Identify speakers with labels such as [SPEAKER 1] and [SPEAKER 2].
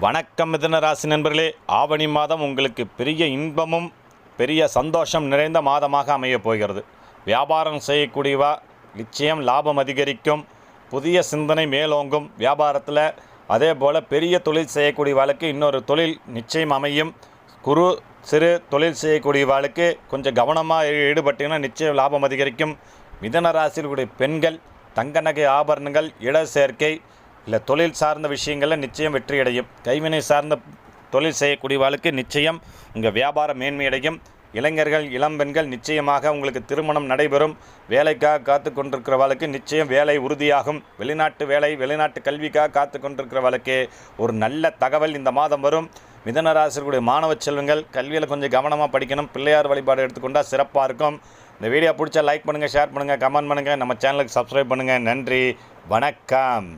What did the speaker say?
[SPEAKER 1] வணக்கம் மிதுன ராசி நண்பர்களே. ஆவணி மாதம் உங்களுக்கு பெரிய இன்பமும் பெரிய சந்தோஷம் நிறைந்த மாதமாக அமையப் போகிறது. வியாபாரம் செய்யக்கூடியவா நிச்சயம் லாபம் அதிகரிக்கும், புதிய சிந்தனை மேலோங்கும் வியாபாரத்தில். அதே போல் பெரிய தொழில் செய்யக்கூடியவாளுக்கு இன்னொரு தொழில் நிச்சயம் அமையும். குறு சிறு தொழில் செய்யக்கூடியவாளுக்கு கொஞ்சம் கவனமாக ஈடுபட்டீங்கன்னா நிச்சயம் லாபம் அதிகரிக்கும். மிதுன ராசியிலுடைய பெண்கள் தங்க நகை ஆபரணங்கள் இட சேர்க்கை இல்லை தொழில் சார்ந்த விஷயங்களில் நிச்சயம் வெற்றியடையும். கைவினை சார்ந்த தொழில் செய்யக்கூடியவாளுக்கு நிச்சயம் உங்கள் வியாபாரம் மேன்மையடையும். இளைஞர்கள் இளம்பெண்கள் நிச்சயமாக உங்களுக்கு திருமணம் நடைபெறும். வேலைக்காக காத்து கொண்டிருக்கிறவாளுக்கு நிச்சயம் வேலை உறுதியாகும். வெளிநாட்டு வேலை வெளிநாட்டு கல்விக்காக காத்து கொண்டிருக்கிறவாளுக்கு ஒரு நல்ல தகவல் இந்த மாதம் வரும். மிதுன ராசிகளுடைய மாணவ செல்வங்கள் கல்வியில் கொஞ்சம் கவனமாக படிக்கணும். பிள்ளையார் வழிபாடு எடுத்துக்கொண்டால் சிறப்பாக இருக்கும். இந்த வீடியோ பிடிச்சா லைக் பண்ணுங்கள், ஷேர் பண்ணுங்கள், கமெண்ட் பண்ணுங்கள், நம்ம சேனலுக்கு சப்ஸ்கிரைப் பண்ணுங்கள். நன்றி, வணக்கம்.